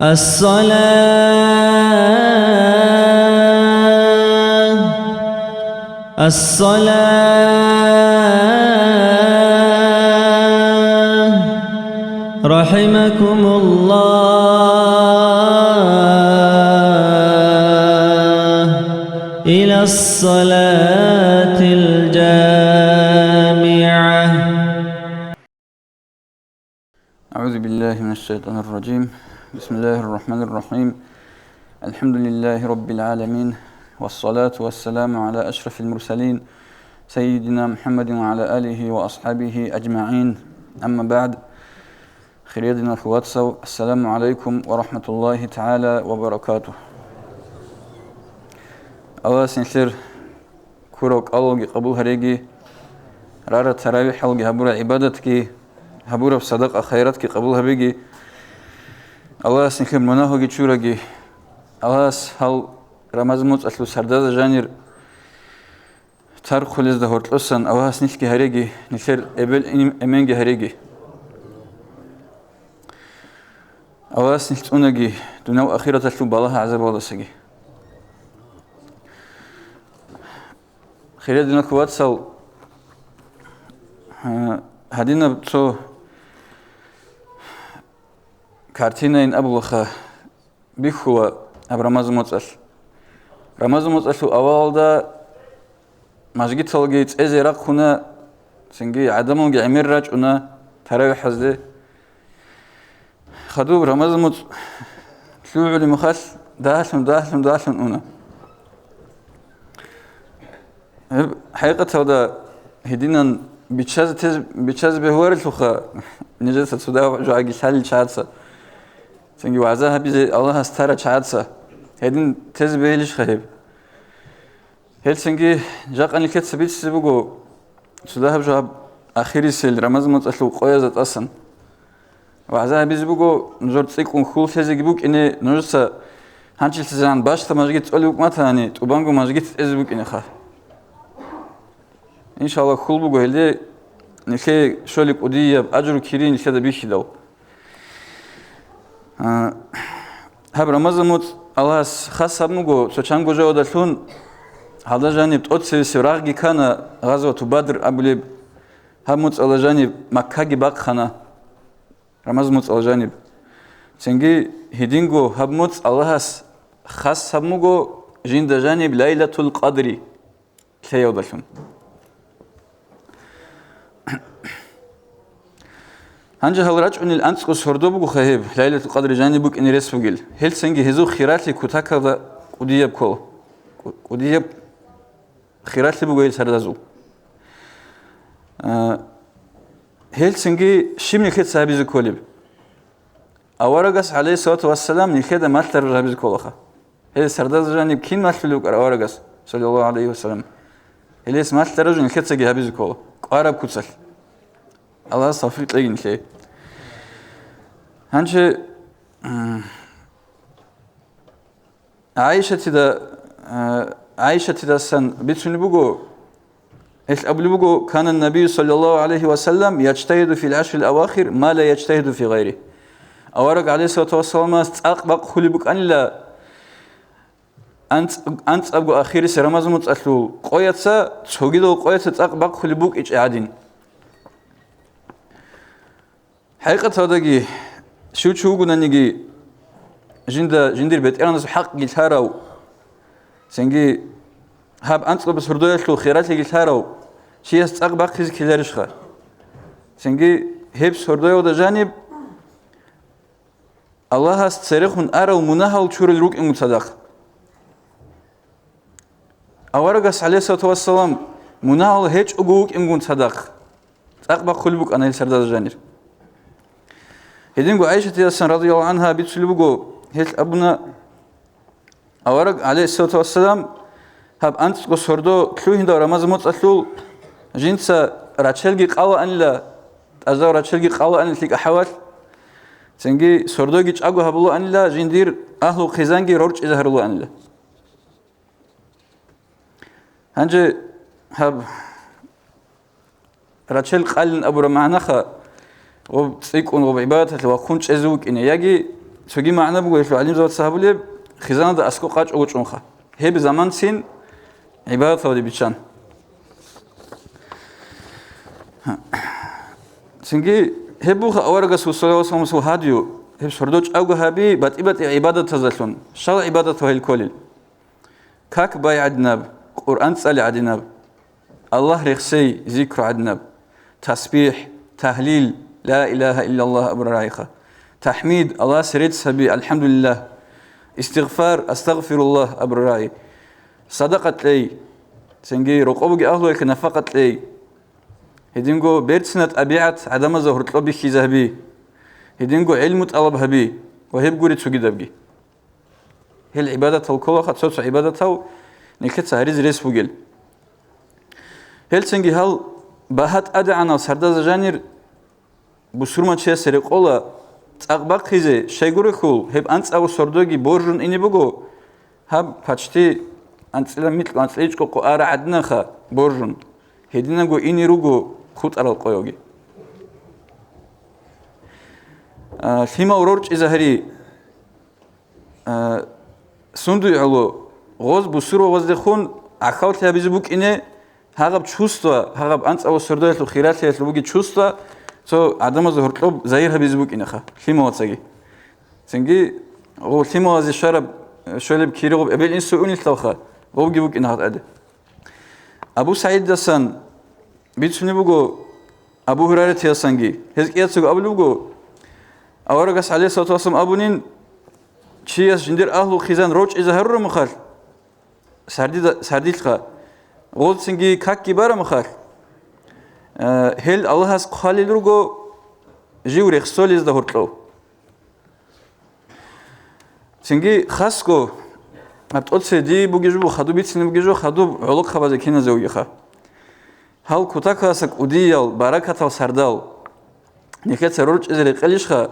الصلاة رحمكم الله إلى الصلاة الجامعة. أعوذ بالله من الشيطان الرجيم. بسم الله الرحمن الرحيم. الحمد لله رب العالمين، والصلاة والسلام على أشرف المرسلين سيدنا محمد وعلى آله وأصحابه أجمعين. أما بعد، خيرنا الأخوات، السلام عليكم ورحمة الله تعالى وبركاته. الله سنسير كوروك ألوغي قبول هريجي رارة تراويح ألوغي هبورة عبادتك هبورة بصدق خيراتك قبول هبيجي. الله سنخير مناهوغي چورغي الله هل رمزموت أسلو سرداد جانير تار خلز ده هورتلوسن الله سنخي هريجي نخير إبل إمينغي هريجي. الله سنخونغي دونو أخيرة أسلو بالله عزب الله سجي. خير دينا كوات سال هدينا بتو كارتينا إن أبلخا بيخوا أبرمز متصل رمز متصل أول دا مجد تلقيت إزراق هنا سنجي عدمو جعمر راج هنا تراوي حزده خدوب رمز مت شلو علي مخاس داخلن هنا حقيقة هذا هدينا بيتشاز بهوار الفخا نجلس السوداء جاعي سال شادسة سنجي وعزاها بيزي الله استارة شادسة هدين تز بيلش خيب هل سنجي جاق أني كت سبيت سبقو سوداء جاب آخري سيل رمز متأسلو قويزة أصلا وعزاها بيزي بقو نجور تسيق ونخول تزي جبوك إني نجلس هنشل تزان باش تماجيت تقولي بك ما تاني تبانجو ماجيت إزبوك إني خا إن شاء الله خل بقول لي نخي شولك أدية أجر كيرين كذا بيشيدو. هب رمضان موت الله خاص بمجو سوتشانجو جو دلون هذا جانب تقصي سراغي كان غزوة بدر أبوليب هب موت الله جانب مكة جباق خنا رمضان موت الله جانب سنجي هدينجو هب موت الله خاص بمجو جند جانب ليلة القدر كيو دلون. هنجه هالراج عن الأنس قصردو بقو خهيب ليلة القدر جانبك إن رسفجل هل سنجي هزو خيرات لي كتاكا ذا قديب كو قديب خيرات لي بقول سردازو هل سنجي شيم نخيت سابيز كوليب أورجس عليه الصلاة والسلام نخيت ماتر رابيز كولخا هل سرداز جانب كين ماتلوك أورجس صلى الله عليه وسلم هل اسم ماتر رجل نخيت سجي هابيز كول قارب كتسل الله صفيت لين شيء هنش عائشة تدا سن بيتسوني بقو إيش قبل بقو كان النبي صلى الله عليه وسلم يجتهد في العشر الأواخر ما لا يجتهد في غيره. أورق عليه الصلاة والسلام أقبق خلي بك أن لا أنت أبقى أخير سرمز متأثلو قوية سا تشوجدو قوية أقبق خلي بك إيش عادين. حقيقة هذا جي شو قلنا نيجي جندير بيت إيران حق جلتهارو سنجي هاب أنت بس هردوية شلو خيرات جلتهارو شيء استقبق خيز كلارش خا سنجي هبس هردوية وده جانب الله استريخون أرى ومنها وشور الروك إن متصدق أورجس عليه الصلاة والسلام منها وهج أجوك إن متصدق استقبق خلبك أنا السرداد جانب هدينغو عائشة تيسن رضي الله عنها بيتسلبقو هيك أبونا أورق عليه الصلاة والسلام هب أنت قصردو كلو هندا رمز متأثلو جنسا راتشلقي قاوة أن لا أزاو راتشلقي قاوة أن لك أحوال سنجي سردو جيش أقو هبلو أن لا جندير أهلو خيزانجي رورج إزهرلو أن لا هنجي هب راتشل قال أبو رمعنخا وبسيكون وبعبادة وخونش أزوك إن يجي цоги маъна буго алим зот саҳбуле хизана да аско қач огучунха ҳеб заман син ибадат тавди бичан синги ҳебуха аварга сусалавасамсу ҳадю ҳеб шурдоч авга ҳаби батибати ибадат тазалун шала ибадат ваҳил колил как бай аднаб қуръан цали адинаб аллаҳ рехсей зикру аднаб тасбиҳ таҳлил ла илаҳа иллаллаҳ абрарайха تحميد الله سريت سبي الحمد لله استغفار استغفر الله أبرراي صدقت لي سنجي رقوبك أهله كنفقت لي هدينجو بيرتسنت أبيعت عدم زهرت لبي خزهبي هدينجو علم طلب هبي وهب جوري تسوقي دبي هي العبادة الكل خد صوت عبادته نكت سهريز ريس فوجل هل سنجي هل بهت أدعنا سرداز جانير بسرما شيء سرق الله წაღბა ხიზე შეგურიხულ ჰებ ანწავ სორდოგი ბორჟუნ ინიბუგო ჰაბ ფაჩტი ანწილა მიტყ ანწლიჭკო ყო არა ადნახა ბორჟუნ ჰედინაგო ინირუგო ხუტარალ ყოიოგი ხიმა ურორჭი ზაჰრი სუნდუ ალო ღოз ბუსურო ღოз დეხუნ ახავთ აბიზი ბუკინე ჰაღაბ ჩუსტვა ჰაღაბ ანწავ სორდოელუ ხირათელუ ბუგი ჩუსტვა so adamaz hortlob zayir habiz bukinaha limawatagi sengi o limawazi sharab şöyle bir kirigub ebel insu uniltawha o gibi bukinaha ade Abu Said dasan bitsuni bugo Abu Hurayra tiyasangi hezkiyatsugo ablugo awaragas alayhi salatu wasallam abunin chiyas jindir ahlu khizan roch izharru mukhal sardilqa gol sengi kak gibara mukhal هل الله هس خالد رجو جيو رخصوليز ده هرتلو سنجي خاسكو أبتقول سدي بوجيجو خدو بيتسني بوجيجو خدو علق خبازة كنا زوجها هل كتاك هسك أوديال بركة وسردال نكت سرورج إذا قليش خا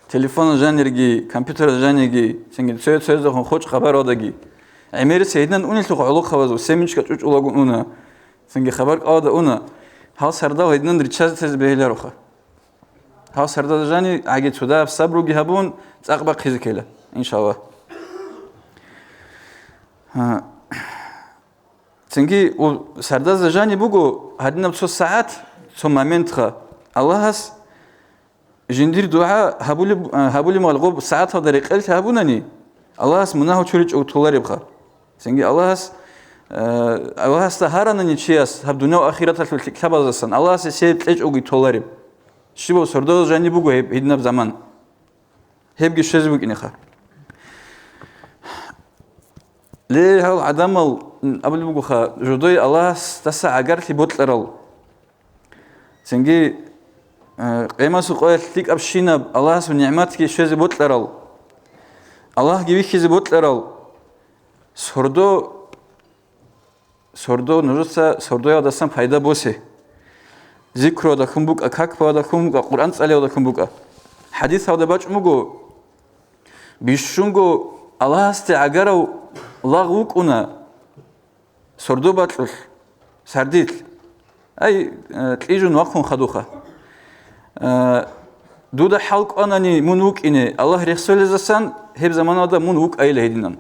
تليفون جانيرجي كمبيوتر جانيرجي سنجي سويت ده خن خوش خبر هذاجي عمير سيدنا أونيل تلو علق خبازو سمينش كتوج أولاقون أونا سنجي خبر قاعدة أونا هاو سردا ويدنا دريتشاز تز بهيلا روخا هاو سردا جاني عاجي تدا بصبر وجهبون تقبق خزكيلا إن شاء الله تنجي وسردا جاني بوجو هدنا بصو ساعات ثم منتخا الله هس جندير دعاء هبولي مالغوب ساعات هذا رقلت هبونني الله هس مناه تشريج أو تولار يبخا تنجي الله هس الله استهارنا نيشياس هبدونا آخرة الكتاب الزسان الله سيد ليش أوجي تولارب شباب سرداد جاني بوجو هيدنا بزمان هيبقى شيء بوجي نخا ليه هال عدم قبل بوجو خا جدوي الله استسع عجرت بوتلرال سنجي قيمة سقوية تلك أبشينا الله سنعمتك شيء بوتلرال الله جيبك شيء بوتلرال سردو نجسا سردو يا دستم فایده بوسه ذکر و دکم بوک اکاک با دکم بوک قرآن سالی و دکم بوک حدیث هاده باج مگو بیشونگو الله است اگرو لاغوک اونا سردو باتل سردیل ای تیجون وقتون خدوخه دودا حلق آنانی منوک اینه الله رسول زسان هب زمان آده منوک ایله هدینن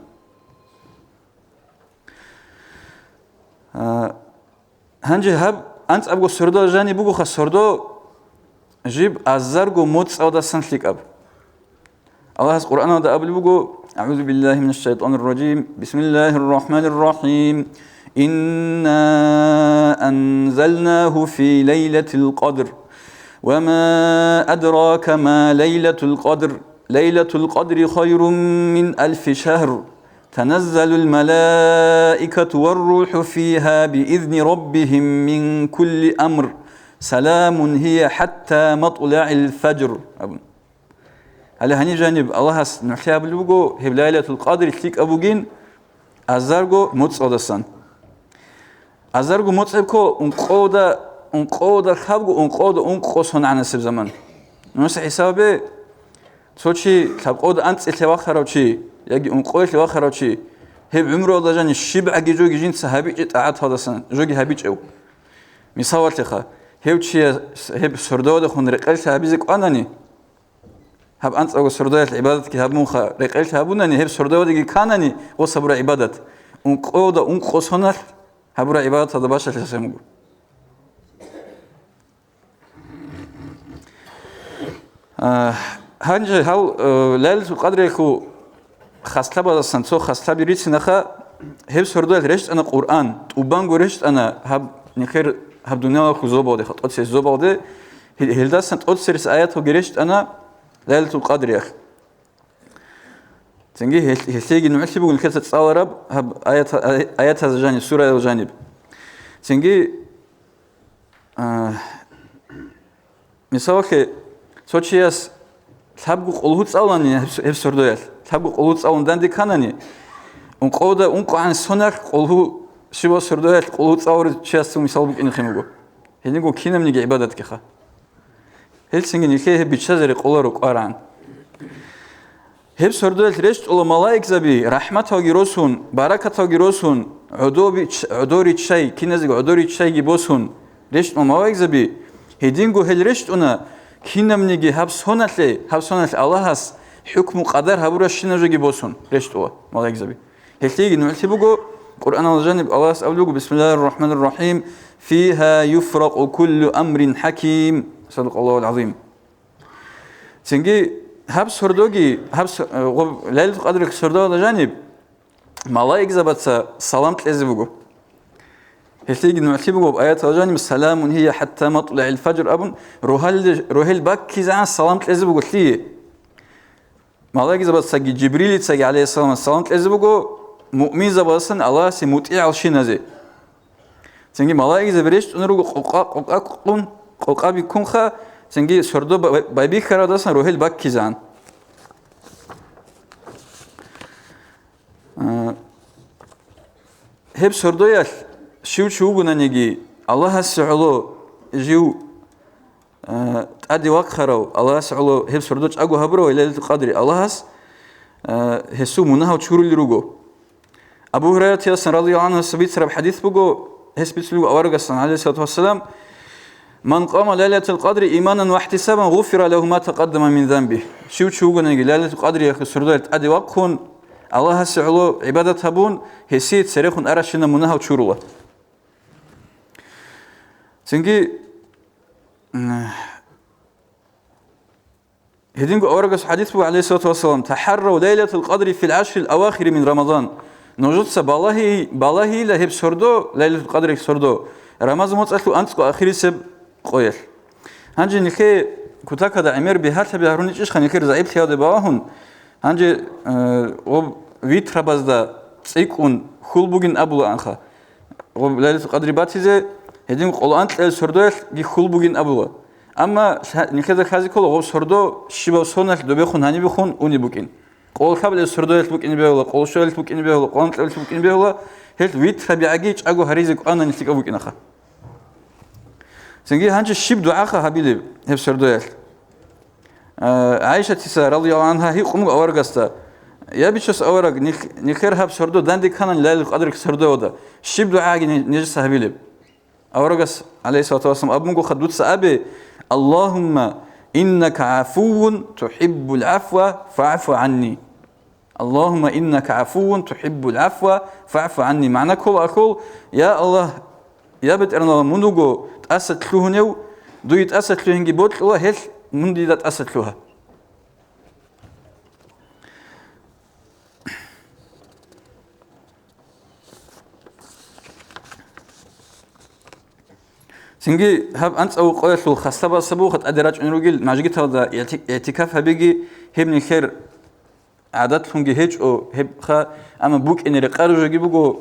هنجي هب أنت أبغى سردو جاني بقول خا سردو جيب أزرقو موت أودا سنتلك أب الله القرآن هذا قبل بقول أعوذ بالله من الشيطان الرجيم بسم الله الرحمن الرحيم إنا أنزلناه في ليلة القدر وما أدراك ما ليلة القدر ليلة القدر خير من 1000 شهر تنزل الملائكة والروح فيها بإذن ربهم من كل أمر سلام هي حتى مطلع الفجر على هني جانب الله نحيا بالبوجو هي ليلة القدر تلك أبوجين أزرقو متصادسان أزرقو متصبكو أنقودا خابقو أنقوصون عن السب زمان نوس حسابه توشي تبقود أنت إتواخروشي يجي أنقوش لواخروشي هب عمره الله جاني الشبع جوجي جين سهابي تعات هذا سن جوجي هابيج أو مثال تخا هب شيء هب سرداد خون رقل سهابي زك أناني هب أنت أو سردوية العبادة كي هب مخا رقلت هبونني هب سردوية دي كانني وصبر عبادة ونقودا ونقصنر هبر عبادة هذا باش تسمعوا هنجي هل ليلة القدر يكو خاصة بس سنتو خاصة بريت نخا هب سردوية رشت أنا قرآن وبانغو رشت أنا هب نخير هب دنيا خزوبة ده خط أتسيز زوبة ده هلدا سنت أتسيرس آيات وجرشت أنا ليلة القدر يا أخي تنجي هتيجي نمشي بقول كذا تصور هب آيات هذا الجانب سورة هذا الجانب تنجي مثالك سوتشياس تابو قلوت تصورني هب سردويل تابو قلوت تصورن دندي كانني ونقودا ونقو عن سنر قلوه شبه سردويل قلوت تصور شياس مثال بق إني خيمجو هنيجو كينا منيجي عبادتك خا هل سنجني كيه بيتشزر قلور وقارن هب سردويل رشت ولا ملاك زبي رحمته جروسون بركته جروسون عدوري شيء كنزق عدوري شيء جبوسون رشت ملاك زبي هدينجو هل رشت أنا كنا منيجي هب سنة الله هس حكم قدر هبورش نجوا جبوسون رشت هو ملاك زبي هل تيجي نعتبر بقو قرآن الجانب الله سأقوله بسم الله الرحمن الرحيم فيها يفرق كل أمر حكيم صدق الله العظيم تنجي هب سردوجي ليلة القدر سردوج جانب ملاك زبط سلامت لزبوجو هتيجي نعتبره بآيات الجانب السلام هي حتى مطلع الفجر أبن روهل بك زعان سلامت لزبوجو تلي ملاك زبط سجي جبريل تسجي عليه السلام سلامت لزبوجو مؤمن زبطسن الله سمطيع الشين هذا تنجي ملاك زبريش نروج قلقا بيكون خا تنجي سردو بايبي خرادسن روهل بك زعان هب سردويال شو بنانيجي الله سعلو جيو أدي وقخرو الله سعلو هب سردوش أجو هبرو ليلة القدر الله هسو منها وشور اللي رجو أبو هريرة ياسر رضي الله عنه سبيت سرب حديث بجو هسبيت له أورجا الصنع عليه الصلاة والسلام من قام ليلة القدر إيمانا واحتسابا غفر له ما تقدم من ذنبه شو بنانيجي ليلة القدر يا أخي سردويال أدي وقخون الله سعلو عبادة هبون هسيت سريخون أرشنا منها وشورله تنجي هدينكو أورجس حديث عليه الصلاة والسلام تحروا ليلة القدر في العشر الأواخر من رمضان نوجد بالله لهب سردو ليلة القدر سردو رمضان متأخر أنتكو آخر سب قويل هنجي نخي كتاك هذا عمر بهات بهارونيش إيش خنيكير زعيب ثياد باهون هنجي ويت رباز دا تيكون خل بوجين أبو أنخا ليلة القدر باتيزه هدين قلان تل سردو جي خل بوجين أبو أما نكذا خازي كله غو سردو شبه سونة دوبيخون هني بيخون أوني بوجين قول خبل سردو بوجين بيهلا قول شو بوجين بيهلا قلان تل بوجين بيهلا هل ويت ربيعجيج أجو هريزك أنا نتيجة بوجين أخا سنجي هنج الشيب دعاء هبيل هب سردو عائشة تسا رضي الله عنها هي قوم أورجستا يا بيشوس أورج نخير هب سردو دندي كان ليلة القدر سردو ده الشيب دعاء نجس هبيل أورجس عليه الصلاة والسلام أبنكو خدوت سأبي اللهم إنك عفو تحب العفو فاعف عني اللهم إنك عفو تحب العفو فاعف عني معنى كل أقول يا الله يا بيت أنا منوجو تأسد لهنيو دو يتأسد لهنجي بوت الله هل من دي تأسد لها سنجي هب أنت أو قويس الخاصة سبوخة أدراج أنروجيل ماجيت هذا اعتكاف هبيجي هبني خير عاداتهم جهج أو هب خا أما بوك إن رقارج يجيبوجو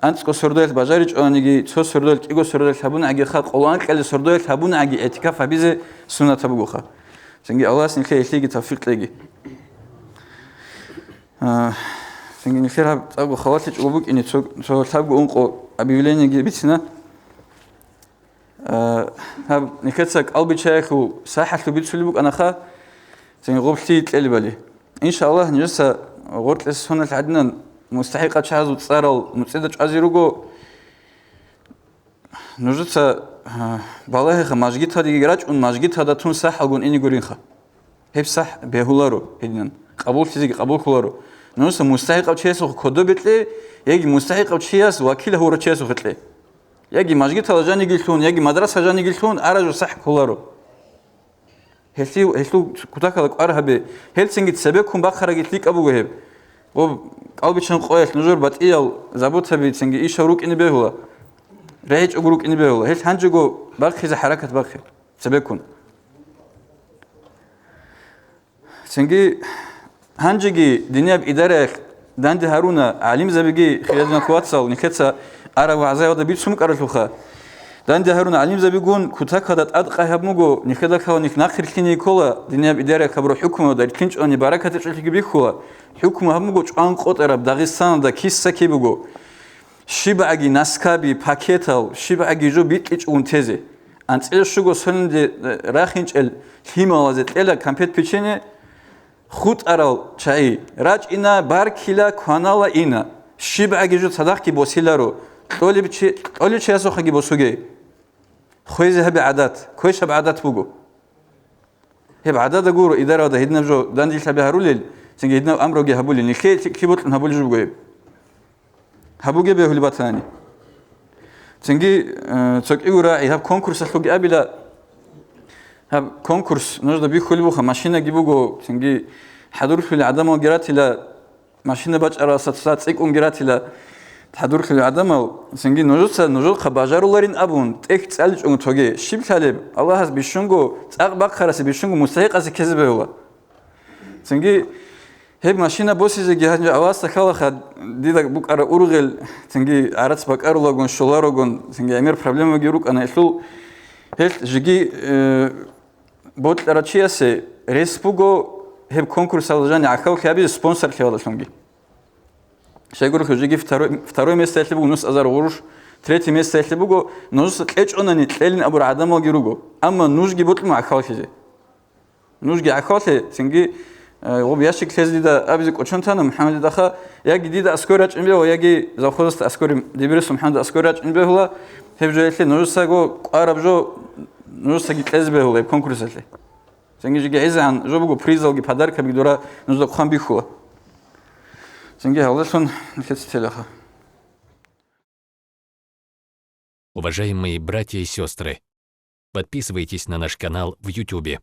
أنت كسردويل بجارج أو نيجي تسو سردويل إيجو سردويل هبون عجي خا قلان كل سردويل هبون عجي اعتكاف هبيزه سنة تبوجو خا سنجي الله سنجي يخليجي توفيق ليجي سنجي خير هب أبو خواتج أبوك إني تسو تبوجو أنقو أبي ولين يجي بيتنا هب نكتسك قلبي شيخ وساحة لبيت سلبك أنا خا سنغوبتي تلي بالي إن شاء الله نجلس غرت السنة عندنا مستحقة شهادة وتصارل متسدج أزيروجو نجلس بالله خا ماجيت هذه جراج ون ماجيت هذا تون ساحة قون إني قرين خا هب صح بهولارو هدين قبول فيزيك قبول خلارو نوسا مستحق أو تشيسو كودو بتلي يجي مستحق أو تشياس وكيل هو رتشيسو بتلي يجي ماجي تلاجاني قلتون يجي مدرسة جاني قلتون أرجو صح خلارو هلو كتاك لك أرهبه هل سنجت سبكهم بخرج ليك أبو جهب وقلبي شن قويس نجور بتقيل زبوط بيت سنجي إيش هروك إني بهولا رهيج أقولك إني بهولا هل هنجو بخي حركة بخي سبكون سنجي هنجي دنيا بإدارة داند هارونا علم زبيجي خلالنا كواتسال نكتسا أرى وعزاي وده بيت سمك أرتوخا داند هارونا علم زبيجون كتاك هذا أدقى هبمجو نكذا هو نخناخر كني كولا دنيا بإدارة خبرو حكومة وده كنش أني بركة تشلك بيخوا حكومة هبمجو عن قطر بداغستان ده كيس سكيبجو شبعجي نسكابي باكيتال شبعجي جو بيتلش ونتزه أنت إيش شو قصهن ده راخينش الهيمالازت إلا كمبيت بيشينه خود أرال شيء راج إنا باركيلا كانالا إنا شبع جيجو صدق كي بوسيلارو تولي شيء سوخ كي بوسوجي خويزه هب عادات كويش هب عادات بوجو هب عادات أقولو إدارة ده هدنا جو داندي شبه هروليل سنجي هدنا أمره جه هبولي نخيل كي بطل هبولي جو بجيب هبوجي بهولي باتاني سنجي تك إيورا يهب كونكورس أخوجي أبيلا هب كونكورس نجد بيخولي بوخا ماشينا جيبوجو سنجي حضور في العدم وجرات إلى ماشينا باج أراسات سات إك وجرات إلى حضور في العدم سنجي نجد خباجر ولارين أبون تك تسألج أن توجي شيب طالب الله هز بيشونجو تأقبق خرس بيشونجو مستحق أز كذبه هو سنجي هب ماشينا بوسي زي جهاز أواز تكلا خد ديدا بوك أرا أورغل سنجي عرض بق أرلوجون شلارجون سنجي أمير problem وجيروك أنا إسلو هل جيجي بوت راتشياسه ريسبوغو هب كونكورس алжани акал хяби спонсор хевалашонги шегур хожиги второе место если бугу нус азар уруш третье место если бугу нус кечонани тлелин абур адамал гируго амма нужги бутлма акал хизе нужги акале синги об яшик хездида абиз кочонтана мухаммад даха яги дида аскорач имбе яги захост аскори дибирс мухаммад аскорач имбе хула хевжеле нусаго арабжо نوستگی کذبه هولی کنکورسلی. سنگی جیگه ایزان جو بگو پریزالگی پدر که بیدورا نوزد خان بیخوا. سنگی حالشون نکست تلاخه. Уважаемые братья и сестры, подписывайтесь на наш канал в YouTube.